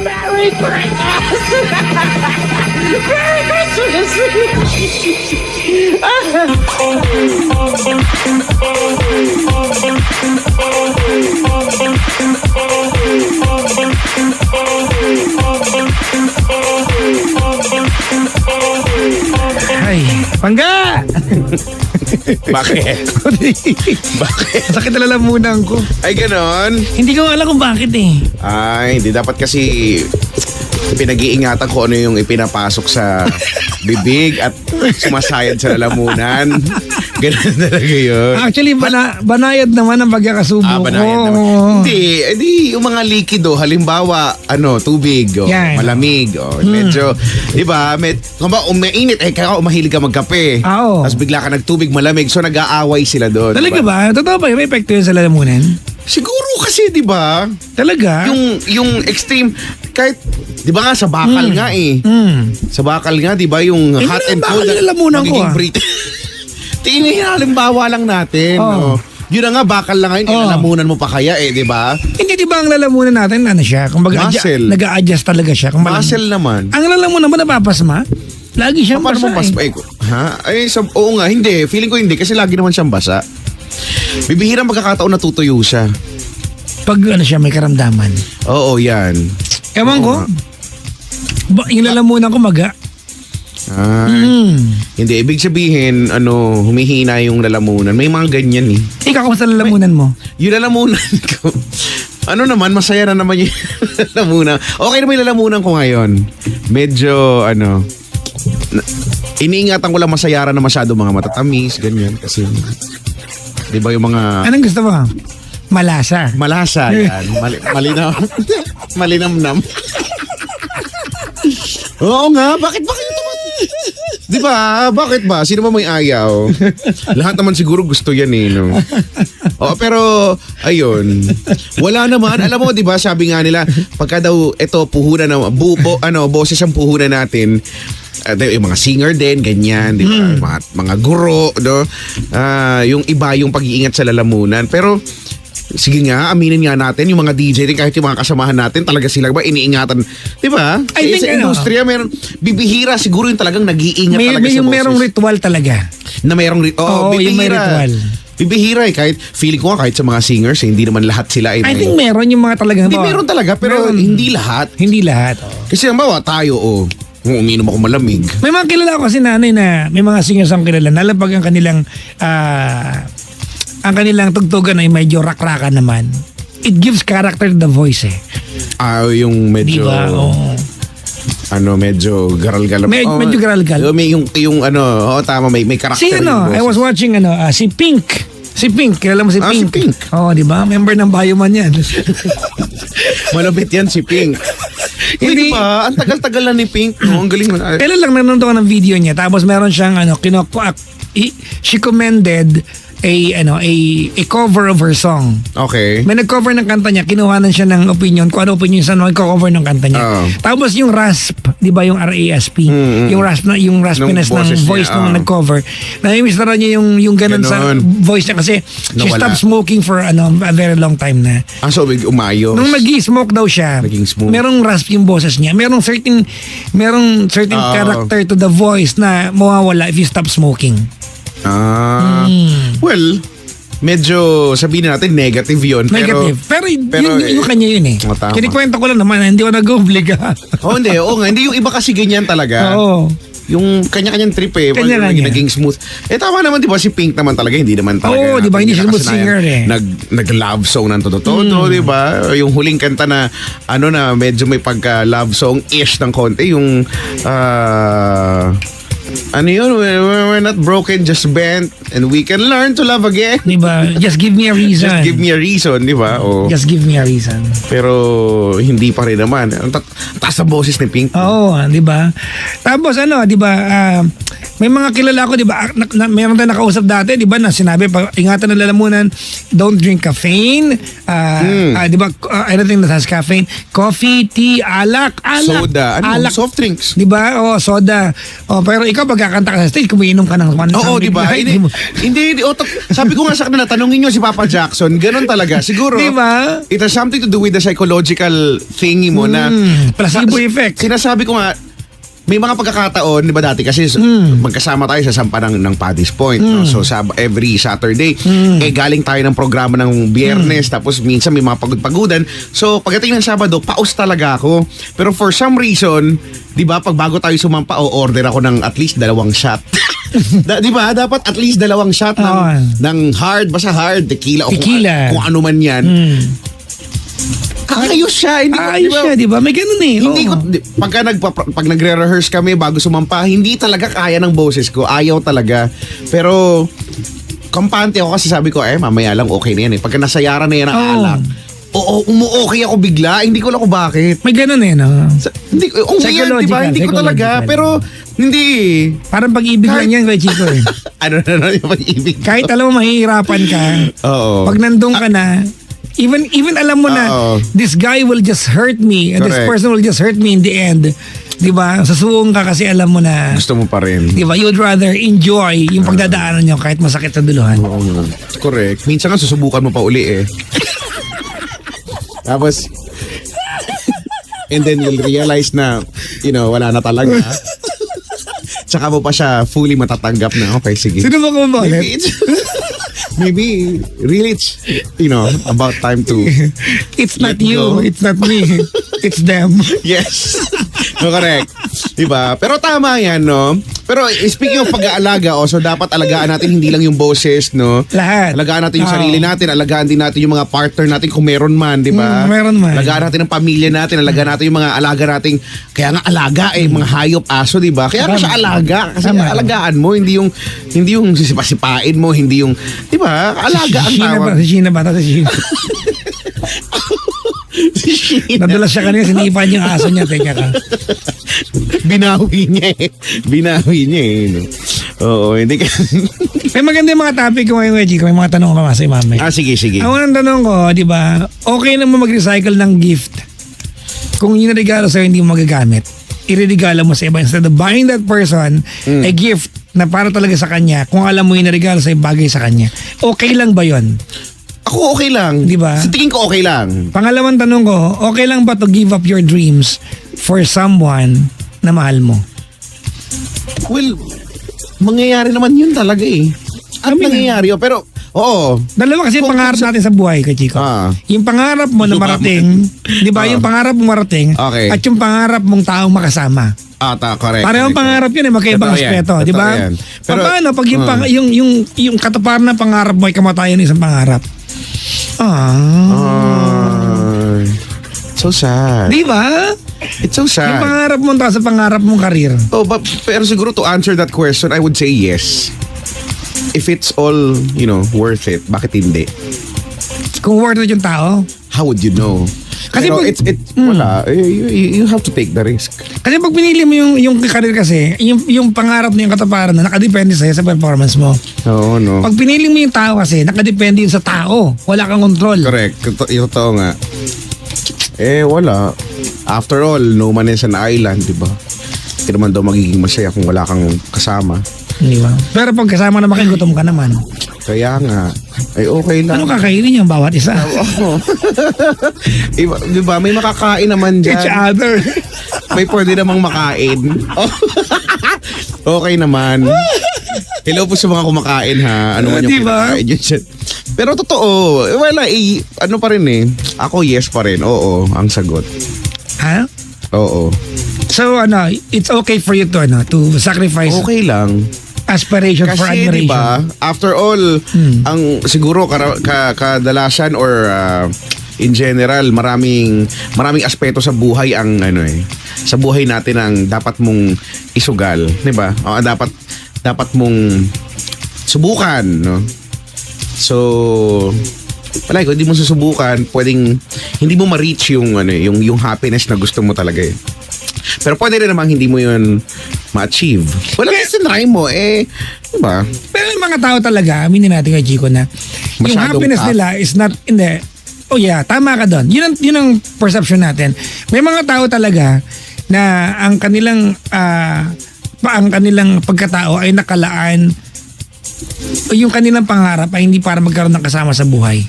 Merry Christmas! Merry Christmas! Ay, Pangga! Bakit? Bakit? Sakit na lalamunan ko. Ay, ganon? Hindi ko alam kung bakit eh. Ay, hindi dapat kasi pinag-iingatan ko ano yung ipinapasok sa bibig at sumasayad sa lalamunan. Ganun talaga yun. Actually, banayad naman ang pagkakasubo ko. Banayad naman. Hindi, yung mga likido, halimbawa, tubig, Yan. malamig, medyo, di ba, kung ba, umainit, kaya mahilig ka magkape. Oo. Tapos bigla ka nagtubig, malamig, so nag-aaway sila doon. Talaga diba? ba? Totoo ba? May epekto yun sa lalamunan? Siguro kasi, di ba, Talaga? yung extreme, kahit, di ba nga, sa bakal nga eh. Sa bakal nga, di ba, yung Eh, hot hindi and na cold. bakal lalamunan ko, ah. Tingin, halimbawa lang natin. Oo. Yun na nga, bakal lang ngayon, lalamunan mo pa kaya di ba? Hindi, di ba ang lalamunan natin, ano siya? Kumbaga, Muscle. nag-a-adjust talaga siya. Muscle naman. Ang lalamunan mo napapasma? Lagi siyang Paano mo basa basa? Ha? Oo nga, hindi. Feeling ko hindi kasi lagi naman siyang basa. Bibihirang magkakataon natutuyo siya. Pag ano siya, may karamdaman. Oo, yan. Ewan ko. Yung lalamunan ko maga. Hindi, ibig sabihin, humihina yung lalamunan. May mga ganyan eh. Ikaw, kamusta lalamunan mo? Yung lalamunan ko, masaya na naman yung lalamunan. Okay naman yung lalamunan ko ngayon. Medyo, iniingatan ko lang masayaran na masyado mga matatamis, ganyan. Kasi, di ba yung mga... Anong gusto mo? Malasa. Malasa, yan. Malinaw. Malinamnam. Oo nga, bakit ito? Di ba? Bakit ba? Sino ba may ayaw? Lahat naman siguro gusto yan eh, no? Pero, ayun. Wala naman. Alam mo, di ba, sabi nga nila, pagka daw, ito, puhunan na, boses ang puhunan natin, yung mga singer din, ganyan, di ba? Mga guro, no? Yung iba, yung pag-iingat sa lalamunan. Pero, sige nga, aminin nga natin, yung mga DJ din, kahit yung mga kasamahan natin, talaga sila ba iniingatan, di ba? I think, Sa industriya, meron, bibihira siguro yung talagang nag-iingat talaga sa yung boses. merong ritual talaga. Na merong Oo, yung may ritual. Bibihira eh, kahit, feeling ko nga kahit sa mga singers, hindi naman lahat sila ay I think meron yung mga talagang... Hindi, meron talaga, pero hindi lahat. Hindi lahat. Oh. Kasi ang bawa, tayo, uminom ako malamig. May mga kilala ko kasi nanay na may mga singers ang kilala. Nalapag ang kanilang tugtugan ay medyo rakrakan naman. It gives character to the voice eh. Yung medyo... Diba? Oo. Medyo garal-gal. Medyo garal-gal. Tama, may karakter. Si I was watching si Pink. Si Pink, kilala mo si Pink? Si Pink. Oo, di ba? Member ng Bioman yan. Malapit yan si Pink. Hindi ba? Ang tagal-tagal na ni Pink. Ang galing mo. Kailan lang nanonood ako ng video niya. Tapos meron siyang she commended a cover of her song. Okay. May nag-cover ng kanta niya, kinuhanan siya ng opinion, kung ano opinion sa nag-cover ng kanta niya. Tapos yung rasp, di ba yung RASP, yung raspiness ng voice ng nag-cover, na-miss na niya yung ganun sa voice niya kasi she stopped smoking for a very long time na. So umayos. Nung nag-smoke daw siya, naging smooth. merong rasp yung boses niya, merong certain character to the voice na mawawala if you stop smoking. Well, medyo sabihin natin negative yun. Negative. Pero yung kanya yun eh. Tama. Kinikwento ko lang naman, hindi ko nag-obliga. Hindi yung iba kasi ganyan talaga. Oo. Yung kanya-kanyang trip eh. Kanya-kanya. Naging smooth. Tama naman, di ba? Si Pink naman talaga, hindi naman talaga. Oo, di ba? Hindi siya smooth singer eh. Nag-love song ng todo, di ba? Yung huling kanta na, medyo may pagka-love song-ish ng konti. Yung, we're not broken, just bent, and we can learn to love again. Di ba? Just give me a reason. Just give me a reason, di ba? Just give me a reason. Pero, hindi pa rin naman. Taas ang boses ni Pink. Oo, di ba? Tapos di ba, May mga kilala ko, di ba, meron tayong nakausap dati, di ba, na sinabi, ingatan ng lalamunan, don't drink caffeine, di ba, anything that has caffeine, coffee, tea, alak, Soda, soft drinks. Di ba? Soda. Pero ikaw, pagkakanta ka sa stage, kumiinom ka ng Oo, di ba? Hindi, sabi ko nga sa kanila, tanungin nyo si Papa Jackson, ganun talaga. Siguro, di ba? It has something to do with the psychological thingy mo na placebo effect. Sinasabi ko nga, may mga pagkakataon, di ba dati kasi magkasama tayo sa sampa ng Paddy's Point. No? So every Saturday, galing tayo ng programa ng Biyernes, tapos minsan may mga pagod-pagudan. So pagdating ng Sabado, paus talaga ako. Pero for some reason, di ba, pag bago tayo sumampa, order ako ng at least 2 shot. Di ba? Dapat at least 2 shot ng hard, basta hard, tequila. Kung ano man yan. Ayos siya. Ayos siya, di ba? May ganun eh. Hindi ko, pag nagre-rehearse kami bago sumampa, hindi talaga kaya ng boses ko. Ayaw talaga. Pero, kampante ako kasi sabi ko, mamaya lang okay na yan eh. Pagka nasayaran na yan ang alak, umu-okay ako bigla. Hindi ko lang kung bakit. May ganun eh, no? Hindi, weird, di ba? Hindi ko talaga. Pero, hindi. Parang pag-ibig lang yan, kay Chico eh. Ano yung pag-ibig? Kahit alam mo, mahihirapan ka. Oo. Pag nandun ka na, even alam mo na this guy will just hurt me and this person will just hurt me in the end, di ba? Sasuong ka kasi alam mo na gusto mo pa rin, di ba? You'd rather enjoy yung pagdadaanan nyo kahit masakit sa duluhan. Correct. Minsan nga susubukan mo pa uli eh. Tapos and then you'll realize na wala na talaga. Tsaka mo pa siya fully matatanggap na okay, sige. Sino ba kung bakit? Maybe really it's about time to it's not you, it's not me, it's them. Yes. Correct. Diba? Pero tama yan, no? Pero speaking of pag-aalaga, so dapat alagaan natin hindi lang yung boses, no? Lahat. Alagaan natin yung sarili natin, alagaan din natin yung mga partner natin kung meron man, di ba? Meron man. Alagaan natin ang pamilya natin, alagaan natin yung mga alaga natin. Kaya nga alaga mga hayop, aso, di ba? Kaya nga siya alaga. Kasi alagaan mo, hindi yung sisipasipain mo, hindi yung, di ba? Alaga ang tawag. Si Sheena ba? Si Sheena. Nadulas siya kanina, sinipan yung aso niya. Teka ka. Binawi niya eh. No? Oo, hindi ka. May maganda yung mga topic ko ngayon, Chico. May mga tanong ka kasi mamaya. Sige. Ang unang tanong ko, di ba, okay na mo mag-recycle ng gift kung yung regalo sa'yo hindi mo magagamit. Iririgalo mo sa iba instead of buying that person a gift na para talaga sa kanya kung alam mo yung regalo sa'yo bagay sa kanya. Okay lang ba yon? Ako okay lang. Di ba? Sa tingin ko okay lang. Pangalawang tanong ko, okay lang ba to give up your dreams for someone na mahal mo? Well, mangyayari naman yun talaga eh. At nangyayari yun. Pero, oo. Dalawa kasi pangarap natin sa buhay, kay Chico. Yung pangarap mo na marating, di ba? Yung pangarap mong marating, at yung pangarap mong taong makasama. Correct. Parehong pangarap yun eh, magkaibang aspeto, di ba? Pero paano pag yung katuparan ng pangarap mo ay kamatayan ng isang pangarap? So sad. Di ba? It's so sad. Yung pangarap mo sa pangarap mong karir. Pero siguro to answer that question, I would say yes. If it's all, worth it, bakit hindi? Kung worth it yung tao? How would you know? Kasi pero wala. You have to take the risk. Kasi pag pinili mo yung karir kasi, yung pangarap na yung katuparan na nakadepende sa'yo sa performance mo. Oo, no. Pag pinili mo yung tao kasi, nakadepende yun sa tao. Wala kang control. Correct. Yung totoo nga. Wala. After all, no man is an island, di ba? Hindi naman daw magiging masaya kung wala kang kasama. Di ba? Pero pag kasama naman kayo, gutom ka naman. Kaya nga. Okay lang. Ano kakainin yung bawat isa? Di ba? May makakain naman dyan. Each other. May pwede namang makain. Okay naman. Hello po sa mga kumakain ha. Ano man yung kinakain dyan. Pero totoo, wala ano pa rin eh. Ako yes pa rin. Oo, ang sagot. Ha? Oo. So it's okay for you to sacrifice. Okay lang. Aspiration kasi, for admiration. Kasi diba, after all, ang siguro kadalasan or in general, maraming aspeto sa buhay ang sa buhay natin ang dapat mong isugal, 'di ba? Dapat mong subukan, no? So, kung hindi mo susubukan, pwedeng hindi mo ma-reach yung happiness na gusto mo talaga eh. Pero pwede rin namang hindi mo yun ma-achieve. Wala kasi tinry mo, diba? Pero yung mga tao talaga, aminin natin kay Chico na yung Masyadong happiness tough. nila is not in the... Oh yeah, tama ka doon. Yun ang perception natin. May mga tao talaga na ang kanilang pagkatao ay nakalaan o yung kanilang pangarap ay hindi para magkaroon ng kasama sa buhay.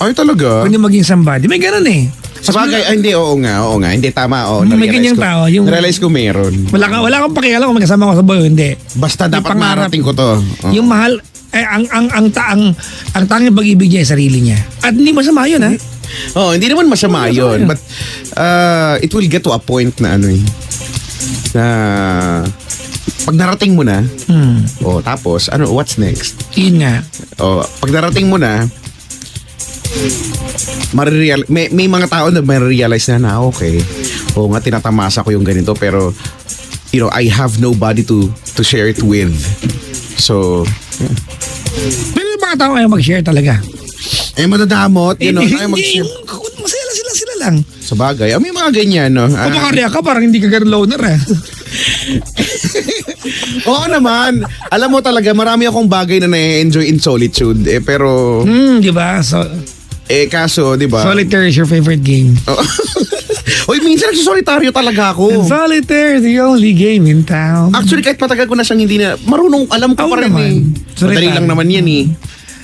Ay, talaga? Kundi maging somebody. May ganun eh. Sa bagay, hindi, oo nga. Hindi, tama. May ganyang tao, yung- Narealize ko meron. Wala kang pakialam kung magkasama ko sa buhay o hindi. Basta Yung dapat pangarap. marating ko to. Oh. Yung mahal, ang tanging pag-ibig niya ay sarili niya. At hindi masama yun, ha? Oo, hindi naman masama Hindi masama yun. yun. But, it will get to a point na na pag narating mo na, tapos, what's next? Yun nga. Pag narating mo na, may mga tao na marirealize na okay. Oo nga, tinatamasa ko yung ganito, pero, I have nobody to share it with. So, Pero yung mga tao ayaw mag-share talaga. madadamot, ayaw mag-share. Masaya sila lang. Sa bagay, may mga ganyan, no? Kung makarya ka, parang hindi ka ganun loner, eh. Oo naman. Alam mo talaga, marami akong bagay na na-enjoy in solitude. Pero, Di ba? So, kaso, di ba? solitaire is your favorite game. Uy, minsan nagsusolitario talaga ako. Solitaire is the only game in town. Actually, kahit matagal ko na siyang hindi na, marunong, alam ko Oo pa rin naman. Madali lang naman yan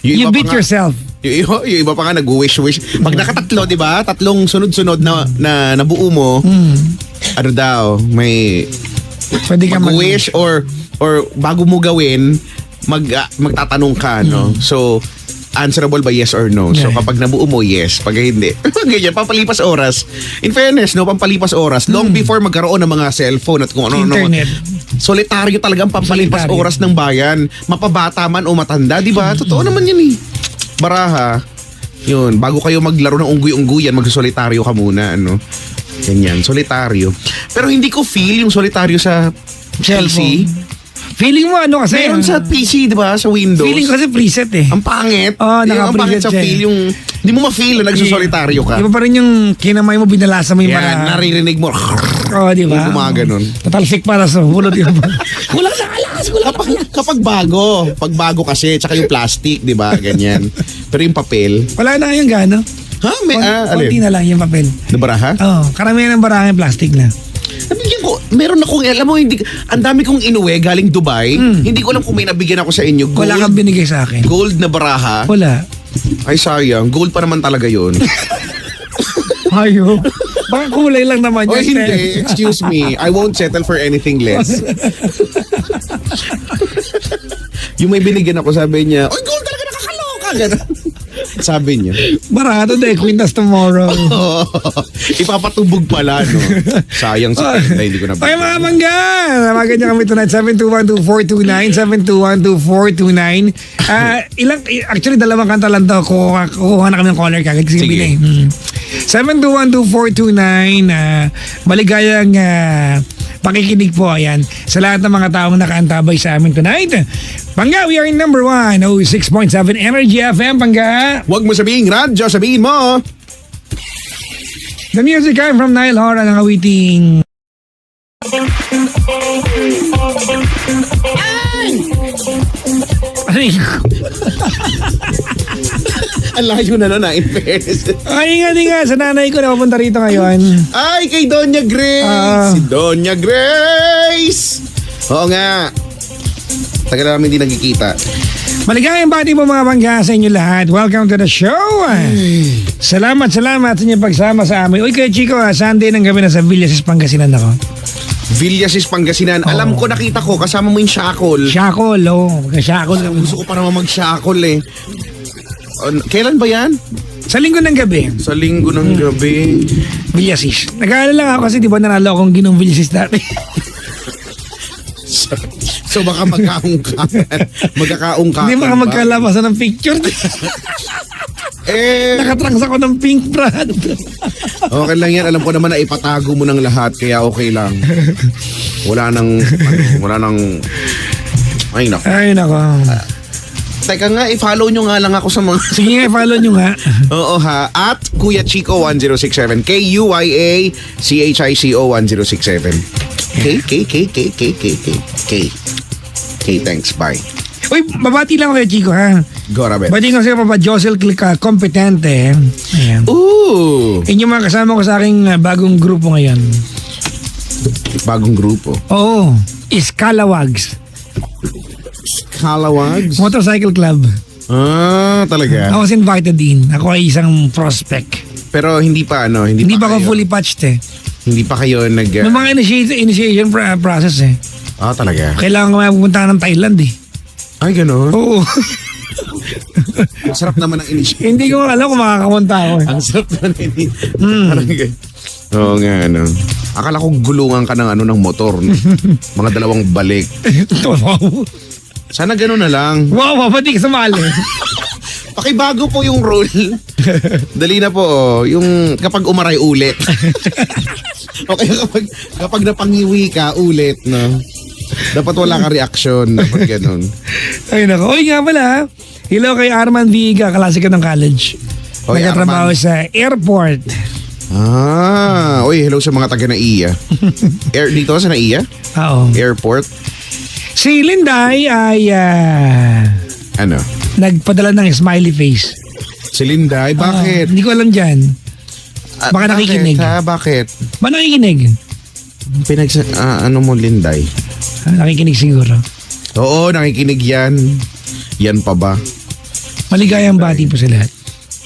You iba beat pa nga- yourself. Yung iba pa nga nag-wish-wish. Pag nakatatlo, di ba? Tatlong sunod-sunod na nabuo mo, ano daw, may Pwede ka mag-wish or bago mo gawin, magtatanong ka, no? So, answerable ba yes or no? So, Yeah. kapag nabuo mo, yes. Pag hindi, ganyan, pampalipas oras. In fairness, no, pampalipas oras. Long before magkaroon ng mga cellphone at kung ano. Internet. Solitaryo talaga ang pampalipas Solitaryo. oras ng bayan. Mapabata man o matanda, di ba? Totoo naman yan Baraha. Yun, bago kayo maglaro ng unggoy-ungguyan, magsolitaryo ka muna, Ganyan, solitaryo. Pero hindi ko feel yung solitaryo sa Cellphone. PC. Feeling mo kasi... Meron sa PC, di ba? Sa Windows. Feeling ko kasi preset eh. Ang pangit. Oo, Ang pangit naka-preset sa siya. feel yung... Hindi mo ma-feel na nagsosolitaryo ka. Iba pa rin yung kinamay mo, binalasa mo yung Yan, naririnig mo. Oo, di ba? Yung gumaganon. Tatalsik para sa hulot yung... Kulang sa kalakas, kulang pa. Kapag bago. Pag bago kasi, tsaka yung plastic, di ba? Ganyan. Pero yung papel. Wala na yung gano. Ha? Konti na lang yung papel. Na baraha? Oo, karamihan ng barangay plastic na. Nabigyan ko, meron akong, alam mo, ang dami kong inuwi galing Dubai. Hindi ko alam kung may nabigyan ako sa inyo. Gold, Wala kang binigay sa akin. gold na baraha. Wala. Ay, sayang. Gold pa naman talaga yun. Ayo. Baka kulay lang naman O yan. hindi, excuse me. I won't settle for anything less. Yung may binigyan ako, sabi niya, oy, gold talaga, nakakaloka. Ganun. Sabi niya. Barato de Quintas tomorrow. Ipapatubog pala, no? Sayang sa kanya, hindi ko na Okay mga mangga, namagan niyo kami tonight 721-2429 actually dalawang kanta lang to, kukuha na kami ng caller kagad kasi Sige. 721-2429 maligayang pakikinig po ayan sa lahat ng mga taong nakaantabay sa amin tonight. Pangga, we are in number 1 6.7 Energy FM. Pangga, Huwag mo sabihin radyo, sabihin mo. the music came from Nile Hora ng awiting Ay! Ang layo na na, in fairness. Ay, nga, sa nanay ko na papunta rito ngayon. Ay, kay Doña Grace! Si Doña Grace! Oo nga. Tagal namin hindi nagkikita. Maligayang bati po mga bangga sa inyo lahat. Welcome to the show. Salamat sa inyong pagsama sa amin. Uy, kaya Chico, Sunday ng gabi na sa Villasis, Pangasinan ako. Villasis, Pangasinan. Alam ko, nakita ko, kasama mo yung shackle. Shackle, Shackle. Gusto ko pa naman mag-shackle eh. Kailan ba yan? Sa linggo ng gabi, Sa linggo ng gabi. Villasis. Nag-aalala lang ako kasi di ba nanalo akong ginong Villasis dati. So baka magkaungkapan. Magkakaungkapan Hindi ba? baka magkalabasan ng picture. Nakatrans ako ng pink brand. Okay lang yan. Alam ko naman na ipatago mo ng lahat. Kaya okay lang. Wala nang... Ay, naku. Ay, nako. Teka nga, i-follow nyo nga lang ako sa mga... Sige nga, follow nyo nga. Oo ha. At Kuya Chico 1067. KUYACHICO 1067. Thanks, bye. Uy, babati lang ako kay Chico, ha? Go, Rabet. Bati ko sa'yo, Papa Josel Competente. Ayan. Ooh! Inyong mga kasama ko sa aking bagong grupo ngayon. Bagong grupo. Oo, Scalawags. Calawags? Motorcycle Club. Ah, talaga? I was invited in. Ako ay isang prospect. Pero hindi pa, ano? Hindi pa ako kayo- fully patched eh. Hindi pa kayo nag... May mga initiation process eh. Ah, talaga? Kailangan ko pupunta ng Thailand eh. Ay, gano'n? Oo. Ang sarap naman ang initiative. Hindi ko alam kung makakapunta ako eh. Ang sarap naman ang initiative. Oo nga, ano. Akala ko gulungan ka ng, ng motor. No? Mga dalawang balik. Wow. Sana gano'n na lang. Wow, pati ka sumali. Pakibago po yung rule. Dali na po, oh. Yung kapag umaray ulit. O kaya kapag napangiwi ka, ulit, no? Dapat wala ka reaksyon. Dapat ganun. Ay nako. Uy nga pala ha. Hello kay Arman Viga, klase ka ng college. Oy, Nagkatrabaho Arman. sa airport. Uy, hello sa mga taga NAIA. Dito sa NAIA? Oo. Airport? Si Linday ay Ano? nagpadala ng smiley face. Si Linday, bakit? Hindi ko alam dyan. Ah, baka nakikinig. Bakit? Ba nakikinig? Ano mo, Linday? Nakikinig siguro. Oo, nakikinig yan. Yan pa ba? Maligayang bati po sa lahat.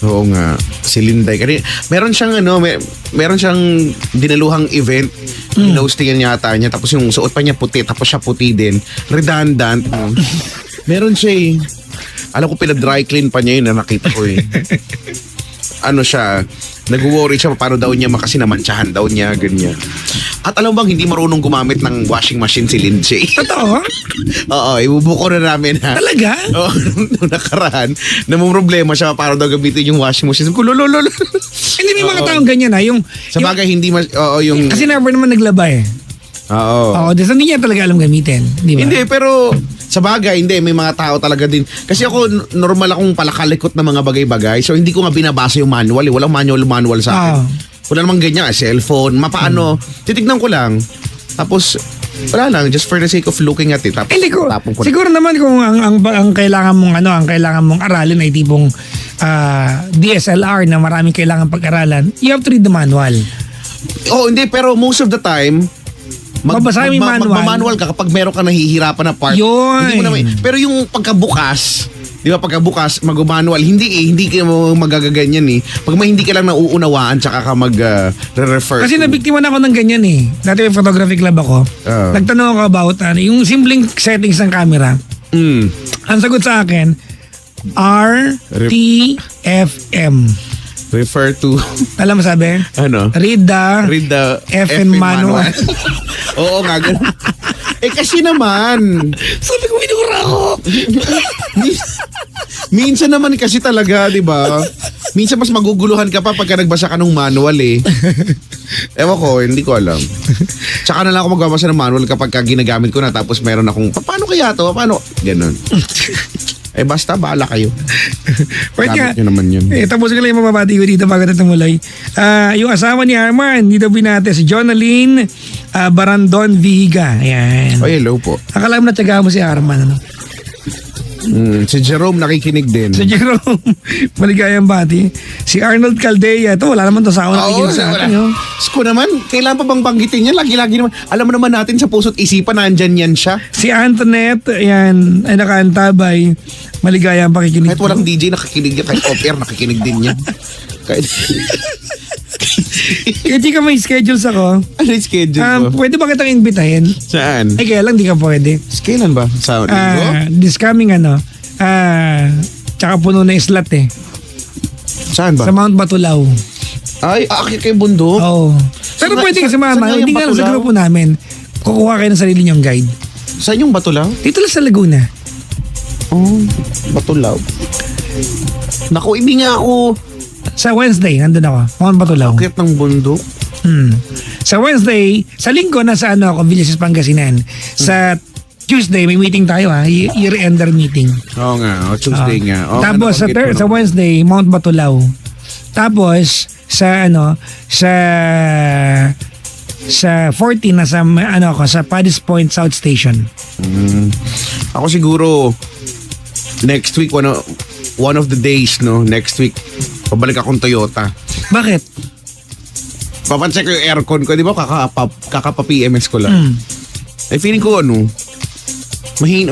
Oo nga. Si Linday. Meron siyang meron siyang dinaluhang event. Hinostingan yata niya. Tapos yung suot pa niya puti. Tapos siya puti din. Redundant. Meron siya eh. Alam ko pinag-dry clean pa niya yun na nakita ko eh. Ano siya, nag-worry siya paano daw niya kasi namantsahan daw niya, ganyan. At alam bang hindi marunong gumamit ng washing machine si Lindsay? Totoo? Oo, ibubuko na namin ha. Talaga? Oo, nung nakaraan, namumroblema siya paano daw gamitin yung washing machine. Kulululul. Hindi may mga taong ganyan ha. Sa bagay, hindi yung... Kasi never naman naglaba eh. Oo. Oo, kasi hindi niya talaga alam gamitin. Di ba? Hindi, pero sa bagay, hindi. May mga tao talaga din. Kasi ako, normal akong palakalikot na mga bagay-bagay. So, hindi ko nga binabasa yung manual. Eh. Walang manual sa akin. Wala namang ganyan. Cellphone, mapaano. Titignan ko lang. Tapos, wala lang. Just for the sake of looking at it. Tapos, Hindi ko. tapon ko na. Siguro naman kung ang kailangan mong ang kailangan mong aralin ay tipong DSLR na maraming kailangan pag-aralan, you have to read the manual. Oh, hindi. Pero most of the time, Babasahin mo yung manual. magmamanual ka kapag meron ka nahihirapan na part. Yun. Hindi mo naman. Pero yung pagkabukas, di ba pagkabukas, mag-manual, hindi ka mo magagaganyan eh. Pag hindi ka lang nauunawaan, tsaka ka mag-refer. Kasi nabiktima na ako ng ganyan eh. Dati may photography club ako. Nagtanong ako about yung simpleng settings ng camera. Ang sagot sa akin, RTFM. Refer to, Alam mo sabi? ano? Read the FN manual. Oo nga, ganun. Kasi naman, Sabi ko, minura ako. minsan naman kasi talaga, di ba? Minsan mas maguguluhan ka pa pagka nagbasa ka ng manual eh. Ewan ko, hindi ko alam. Tsaka na lang ako magbabasa ng manual kapag ginagamit ko na tapos meron akong, paano kaya to? Paano? Ganun. Basta, bahala kayo. Pwede nga. Gamit nyo naman yun. Tapos ko lang yung mababati ko dito bago natin tumuloy. Yung asawa ni Arman, dito binate si Jonaline Barandon Viga. Ayan. Oh, hello po. Akala mo na tiyaga mo si Arman. Ano? Si Jerome nakikinig din. Si Jerome, maligayang bati. Si Arnold Caldea, ito wala naman to sa ako nakikinig sa atin. Yo. Sko naman, kailan pa bang banggitin niya? Lagi-lagi naman. Alam mo naman natin sa puso't isipan, nandyan yan siya. Si Antoinette, ayan, ay nakaantabay. Maligayang pakikinig. Kahit walang DJ nakikinig niya, kahit off-air nakikinig din niya. Kahit... Kasi ka may schedules ako. Ano yung schedule mo? Pwede ba kitang imbitahin? Saan? Ay, kaya lang di ka pwede. Kailan ba? Sa linggo? This coming tsaka puno na yung slot eh. Saan ba? Sa Mount Batulao. Ay, aakit kayo bundok? Oo. Pero pwede ka sumama. saan Hindi yung nga lang sa Batulao? grupo namin. Kukuha kayo ng sarili niyong guide. Saan yung Batulaw? Dito lang sa Laguna. Oh, Batulaw. Naku, hindi nga ako Sa Wednesday, nandun ako. Mount Batulao. akit ng bundok. Sa Wednesday, sa linggo, nasa ako, Villasis, Pangasinan. Sa Tuesday, may meeting tayo year-ender meeting. Oo nga, Tuesday nga. Oo, Tapos sa Wednesday, Mount Batulao. Tapos sa sa 14 na sa ano ako sa Paddy's Point South Station. Ako siguro, next week, one of the days, no? Next week, pabalik akong Toyota. Bakit? Papancheck ko yung aircon ko. Di ba kakapa-PMS ko lang. Eh, feeling ko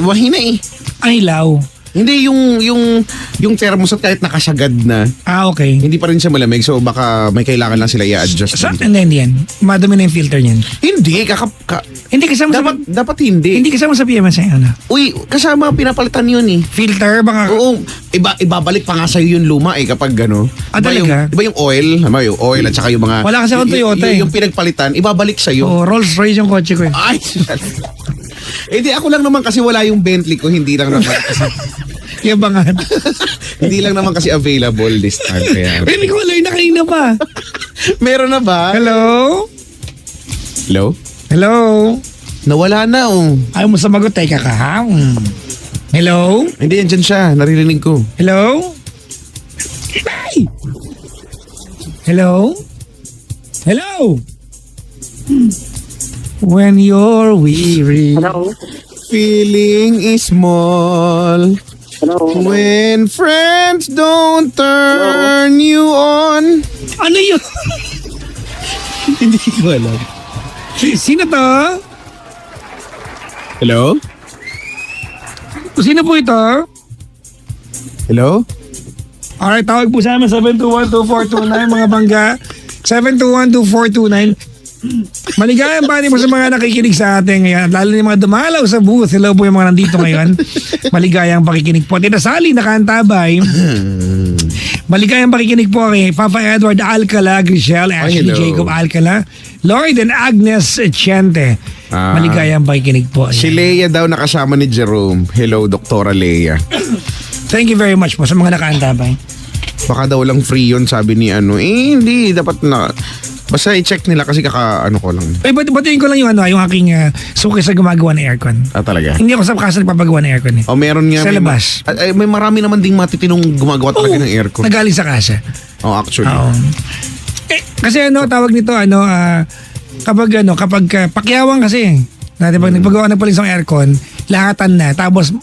mahina eh. Ay, ilaw. Hindi, yung thermostat kahit nakasagad na, Okay. hindi pa rin siya malamig. So, baka may kailangan lang sila i-adjust. Hindi yan. Madumi na yung filter niyan. Hindi, Hindi kasama dapat hindi. Hindi kasama sa PMS yan. Ano? Uy, kasama pinapalitan yun eh. Filter, baka... Oo, ibabalik pa nga sa'yo yung luma eh kapag gano. Talaga? Diba yung oil? Yung oil at saka yung mga... Wala kasi akong Toyota eh. Yung pinagpalitan, ibabalik sa'yo. Rolls Royce yung kotse ko eh. Ay! Hindi, ako lang naman kasi wala yung Bentley ko. Hindi lang naman kasi... Yabangan. Hindi lang naman kasi available this time. Kaya... Hindi ko alam na kanina pa. Meron na ba? Hello? Hello? Hello? Nawala na oh. Ayaw mo sumagot, teka ka ha? Hello? Hindi, andyan siya. Naririnig ko. Hello? Hi! Hello? Hello? When you're weary. Hello? Feeling is small. Hello? When friends don't turn you on. Ano yun? Hindi ko alam. Sino to? Hello? Sino po ito? Hello? Alright, tawag po sa amin 721-2429 mga bangga. 721-2429. Maligayang bati po sa mga nakikinig sa atin ngayon. At lalo yung mga dumalaw sa booth. Hello po yung mga nandito ngayon. Maligayang pakikinig po. Tita Sally, nakaantabay. Maligayang pakikinig po kay Papa Edward Alcala, Grichelle, Ashley hello. Jacob Alcala, Lloyd and Agnes Chente. Maligayang pakikinig po. Si Leia daw nakasama ni Jerome. Hello, Doktora Leia. Thank you very much po sa mga nakaantabay. Baka daw lang free yun, sabi ni ano. Hindi. Dapat na... Basta i-check nila kasi ko lang. Batiin ko lang yung yung aking suki sa gumagawa ng aircon. Talaga? Hindi ako sa casa nagpapagawa ng aircon eh. Meron nga. Sa labas. May marami naman ding matitinong gumagawa talaga ng aircon. Nagaling sa casa. Actually. Oo. Kasi tawag nito, kapag pakyawang kasi. Pag nagpagawa ng isang aircon, lahatan na. Tapos,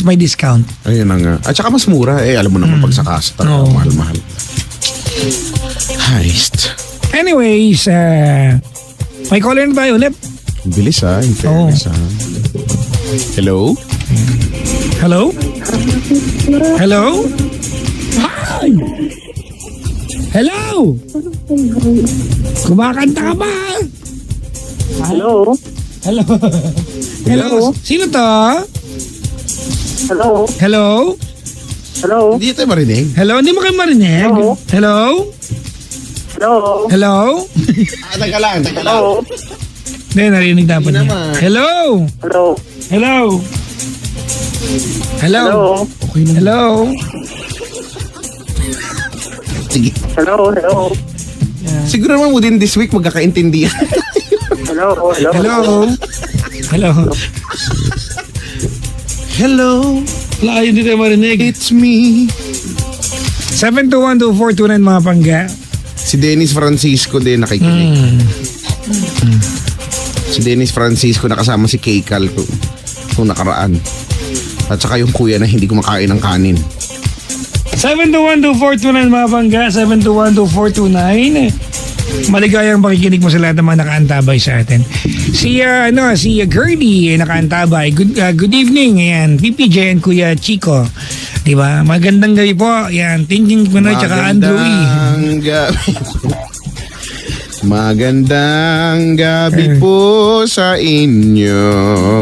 may discount. Ayun na nga. At saka mas mura. Alam mo naman pag sa casa talaga. Mahal-mahal. Heist. Anyways, may caller na tayo ulit. Bilis in fairness Hello? Hello? Hello? Hi! Hello? Kumakanta ka ba? Hello? Hello? Hello? Sino to? Hello? Hello? Hello? Hindi tayo marinig. Hello? Hindi mo kayo marinig? Hello? Hello? Hello? Hello? Teka lang. Hello? Hindi, narinig dapat niya. naman. Hello? Hello? Hello? Hello? Hello? Hello? Sige. Hello? Hello? Siguro naman within this week magkakaintindihan. Hello? Hello? Hello? Hello? Hello? Wala, hindi tayo marinig. It's me. 721-2429 mga pangga. Si Dennis Francisco din nakikinig. Si Dennis Francisco nakasama si Keikal kung nakaraan. At saka yung kuya na hindi kumakain ng kanin. 721-2429 mga pangga. 721-2429. Maligayang pakikinig mo sa lahat ng mga nakaantabay sa atin. Si Gertie nakaantabay. Good evening. Ayan, PPJ and Kuya Chico. Diba? Magandang gabi po. Ayan, Tingjing Pinoy tsaka Andrew E. Magandang gabi po sa inyo,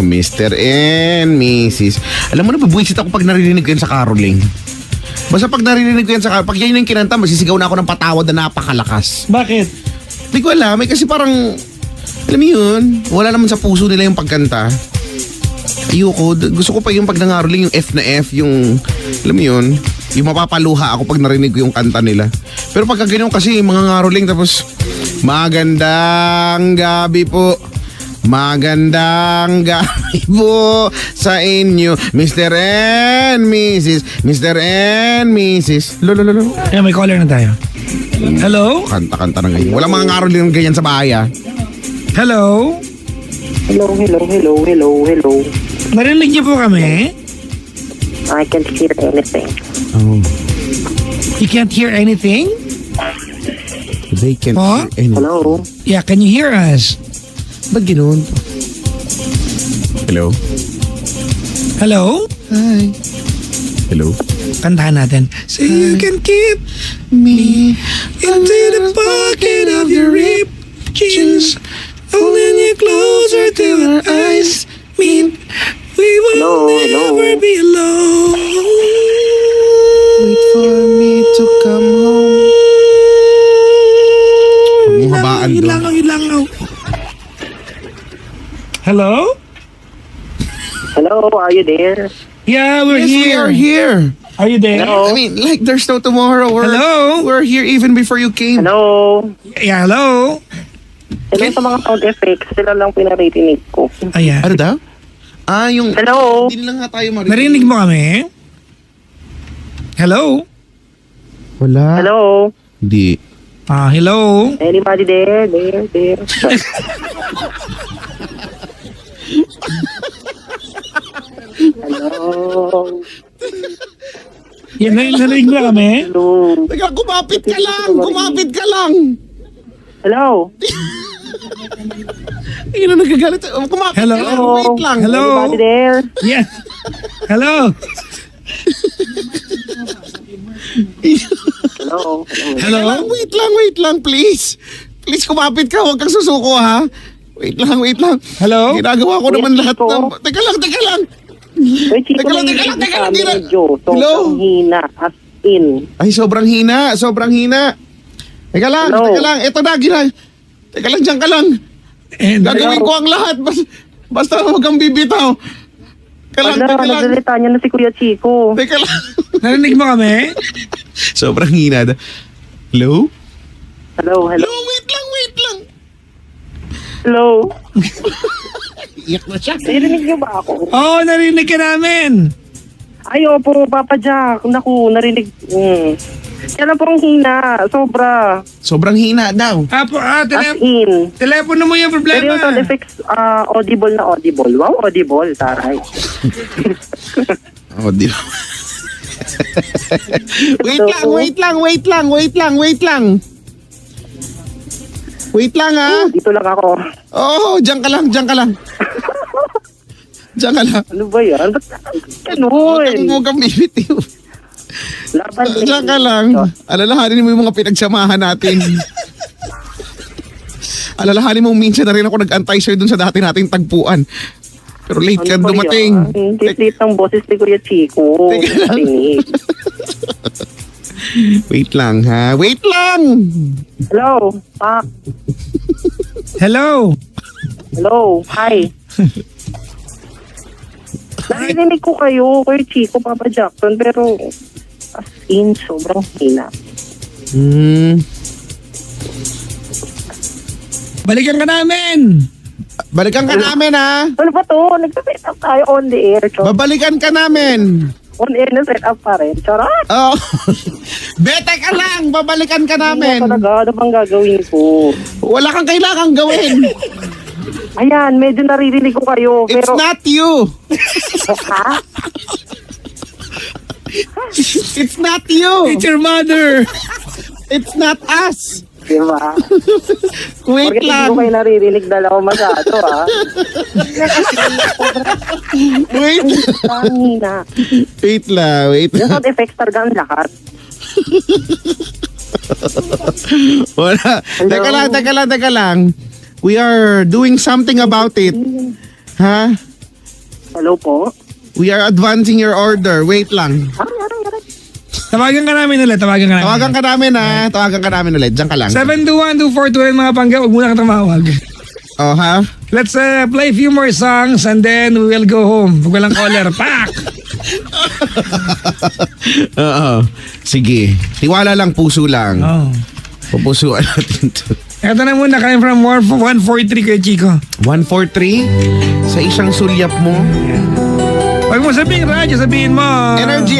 Mr. and Mrs. Alam mo na, babuisit ako pag narinig ko yan sa caroling. Basta pag narinig ko yan pag yan yung kinanta, masisigaw na ako ng patawad na napakalakas. Bakit? Hindi ko alam, kasi parang, alam mo yun, wala naman sa puso nila yung pagkanta. Ayoko, gusto ko pa yung pag nangaroling, yung F na F, yung, alam mo yun, yung mapapaluha ako pag narinig ko yung kanta nila. Pero pagka ganyan kasi, mga ngaroling, tapos, magandang gabi po. Magandang gabi po sa inyo, Mr. and Mrs. Mr. and Mrs. Lolo. Ayan, may caller na tayo. Hello? Kanta na ngayon. Walang mga ngaroling ganyan sa bahay Hello? Hello. Narinig niyo po kami? I can't hear anything. Oh. You can't hear anything? They can't Po? hear any. Hello? Yeah, can you hear us? Ba't ganoon? Hello? Hello? Hi. Hello? Kantahan natin. So you can keep me into the pocket of your ripped jeans, holding you closer till our eyes meet. We will Hello? never be alone. Wait for me to come home. Bumabaan Yun lang, doon. yun lang. Hello? Hello, are you there? Yeah, we're Yes, we here. are here. Are you there? Hello? I mean, like there's no tomorrow. Hello? We're here even before you came. Hello? Yeah, hello? Hello sa mga sound effects, sila lang pinaritinig ko. Ayan. Ano daw? Yung... Hello? Hindi lang nga tayo marinig. Narinig mo kami? Hello? Wala. Hello? Hindi. Hello? Anybody there? There. Hello? Yan, narinig mo kami? Hello? Teka, kumapit ka lang! Kumapit ka lang! Hello? Ayun na nagagalit. Kumapit Hello? ka lang. Wait lang. Hello? Anybody there? Yeah. Hello? Hello? Hello? Wait lang, please. Please, kumapit ka. Huwag kang susuko, ha? Wait lang. Hello? Ginagawa ko naman Wait, lahat Chico. ng... Teka lang. Wait, Chico, Teka lang. medyo. Hello? Sobrang hina. As in. Ay, sobrang hina. Teka lang. Hello? Ito na, Teka lang, dyan ka lang. And, Gagawin ko ang lahat. Basta huwag kang bibitaw. Teka lang. Nagsalita niya na si Kuya Chico. Teka lang. narinig mo kami? Sobrang hina. Hello? Hello? Wait lang. Hello? Iyak na siya. Narinig niyo ba ako? Oo, narinig ka namin. Ay, opo, Papa Jack. Naku, narinig. Kaya lang pong hina. Sobra. Sobrang hina daw. As in. Telepono mo yung Pero problema. yung sound effects, audible na audible. Wow, audible. Taray. Oh, di ba? Wait lang. Wait lang, ha? Dito lang ako. Oh, diyan ka lang. Diyan ka lang. Ano ba yan? Ba't ganun? Huwag kang bibitiw. Laban din. Diyan ka lang. Alalahanin mo yung mga pinagsamahan natin. Alalahanin mo minsan na rin ako nag-antay sa'yo dun sa dati nating tagpuan. Pero late ka Ano ba dumating. yan? Late ng boses ni Kuya Chico. Teka lang. Tinig. Wait lang, ha? Wait lang! Hello? Pak. Hello? Hello? Hi. Narinig ko kayo, Kuya Chico, Papa Jackson, pero as in, sobrang hina. Balikan ka namin. Balikan ka namin, ha? Ano ba to? Nagsa-set up tayo on the air. Babalikan ka namin. On air na set up pa rin. Charot! Oh. Bete ka lang. Babalikan ka Hindi namin. na talaga. Ano bang gagawin ko? Wala kang kailangang gawin. Ayan, medyo naririnig ko kayo. It's Pero, not you. ha? It's not you. It's your mother. It's not us. Diba? Wait Bakit hindi lang. ko kayo naririnig dalawa masyado, ha? Wait. Ang hina. Wait lang. Yung sound effects talaga ang lahat. Wala. Hello? Teka lang. We are doing something about it. Ha? Hello po? We are advancing your order. Wait lang. Aray. Tawagan ka namin ulit. Tawagan ka namin, ha? Tawagan ka namin ulit. Diyan ka lang. 721-242 mga pangga. Huwag muna kang tumawag. Oh, ha? Let's play a few more songs and then we will go home. Huwag walang caller. Pak! Oo. Sige. Tiwala lang, puso lang. Oh. Pupusuan natin to. Ito na muna. Kain from 143 kay Chico. 143 sa isang sulyap mo. Huwag mo sabihin radyo. Sabihin mo. Energy.